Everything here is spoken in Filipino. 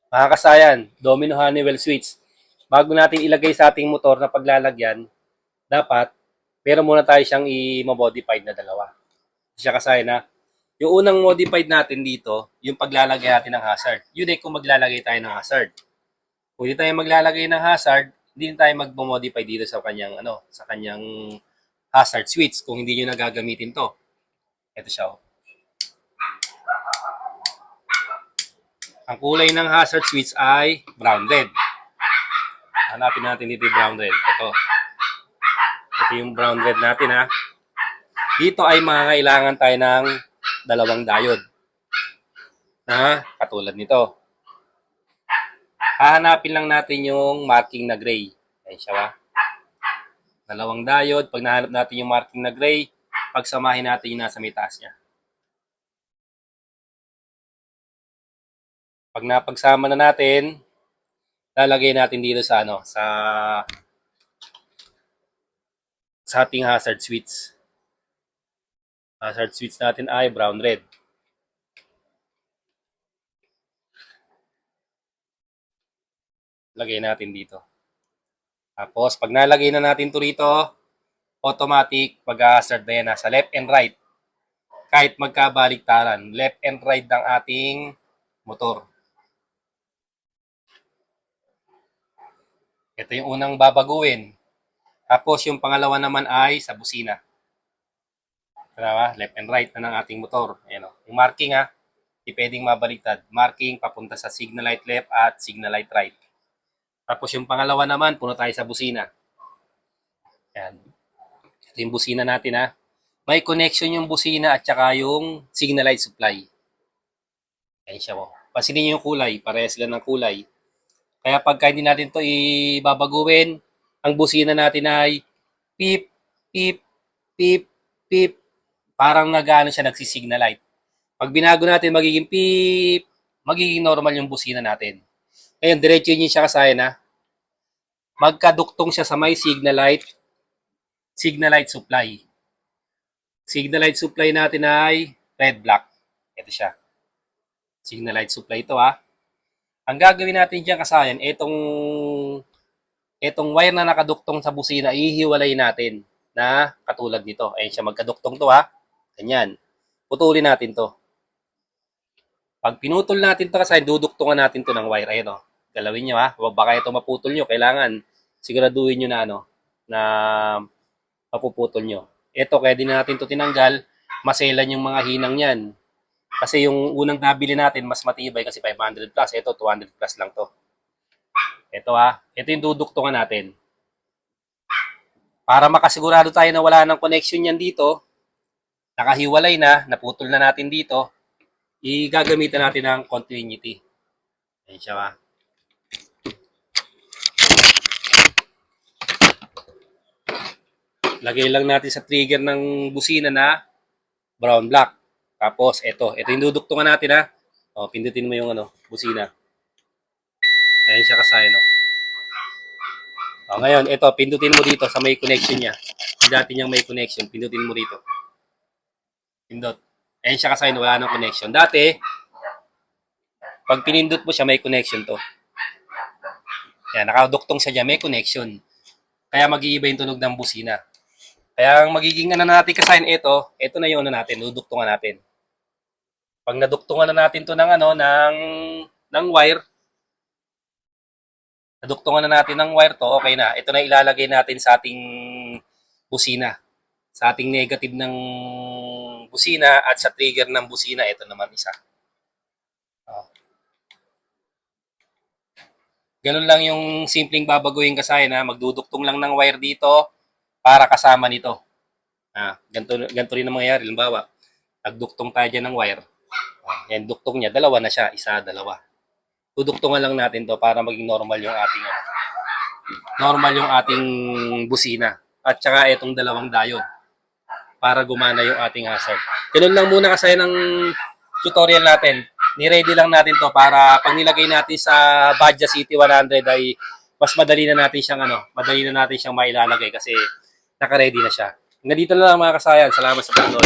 Mga kasayan, Domino Honeywell switch. Bago natin ilagay sa ating motor na paglalagyan, dapat meron muna tayo siyang i-modified na dalawa. Siya kasayan na. Yung unang modified natin dito, yung paglalagay natin ng hazard. Yun ay kung maglalagay tayo ng hazard. Kung hindi tayo maglalagay ng hazard, hindi tayo mag-modify dito sa kanyang sa kanyang hazard switch kung hindi niyo nagagamitin to. Ito siya. Oh. Ang kulay ng hazard switch ay brown red. Hanapin natin dito yung brown red. Ito yung brown red natin ha. Dito ay mangangailangan tayo ng dalawang diode. Na katulad nito. Hahanapin lang natin yung marking na gray. Ayan siya ha. Dalawang diode. Pag nahanap natin yung marking na gray, pagsamahin natin yung nasa may taas niya. Pag napagsama na natin, lalagay natin dito sa sa ating hazard switch. Hazard switch natin ay brown red. Lagay natin dito. Tapos pag nalagay na natin to rito, automatic mag-hazard na yan nasa left and right. Kahit magkabaliktaran, left and right ng ating motor. Ito yung unang babaguhin. Tapos yung pangalawa naman ay sa busina. Diba? Left and right na ng ating motor. Ayan o. Yung marking ha, hindi pwedeng mabaliktad. Marking papunta sa signal light left at signal light right. Tapos yung pangalawa naman, puno tayo sa busina. Ayan. Ito yung busina natin ha. May connection yung busina at saka yung signal light supply. Ayan siya po. Pansinin niyo yung kulay. Parehas sila ng kulay. Kaya pagka hindi natin to ibabaguhin, ang busina natin ay pip, pip, pip, pip. Parang nag-ano siya, nagsisignal light. Pag binago natin, magiging pip, magiging normal yung busina natin. Ngayon, diretso niyo siya kasayan ha. Magkaduktong siya sa may signal light supply. Signal light supply natin ay red black. Ito siya. Signal light supply ito ha. Ang gagawin natin diyan kasayan, itong wire na nakaduktong sa busina, ihiwalay natin na katulad nito. Ayun siya, magkaduktong to ha. Ganyan. Putulin natin to. Pag pinutol natin to kasayan, duduktungan natin to ng wire. Ayun o. Galawin nyo ha. Baka ito maputol nyo. Kailangan siguraduhin nyo na na mapuputol nyo. Ito, kaya din natin to tinanggal. Maselan yung mga hinang yan. Kasi yung unang nabili natin, mas matibay kasi 500 plus. Ito, 200 plus lang to. Ito ha. Ito yung duduktungan natin. Para makasigurado tayo na wala ng connection yan dito, nakahiwalay na, naputol na natin dito, igagamitan natin ng continuity. Ayan siya ha. Lagay lang natin sa trigger ng busina na brown black. Tapos ito yung duduktungan natin ha. O, pindutin mo yung busina. Ayan siya kasayan no. O, ngayon ito, pindutin mo dito sa may connection niya. Yung dati niyang may connection, pindutin mo dito. Pindot. Ayan siya kasayan, wala nang connection. Dati, pag pinindot mo siya, may connection to. Ayan, nakaduktong siya dyan, may connection. Kaya mag-iiba yung tunog ng busina. Kaya ang magiging natin kasayan, ito na yung natin, duduktungan natin. Pag naduktungan na natin to ng wire, naduktungan na natin ng wire to, okay na. Ito na ilalagay natin sa ating busina. Sa ating negative ng busina at sa trigger ng busina, ito naman isa. Ganun lang yung simpleng babaguhin kasayan ha. Magduduktong lang ng wire dito para kasama nito. Ganito rin ang mangyayari. Halimbawa, nagduktong tayo dyan ng wire. Yan, duktong niya. Dalawa na siya. Isa, dalawa. Duduktungan lang natin to para maging normal yung ating busina. At saka itong dalawang diode para gumana yung ating hazard. Ganun lang muna kasi ng tutorial natin. Ni-ready lang natin to para pag nilagay natin sa Badja City 100 ay mas madali na natin siyang mailalagay kasi naka-ready na siya. Hanggang dito na lang mga kasayan. Salamat sa panonood.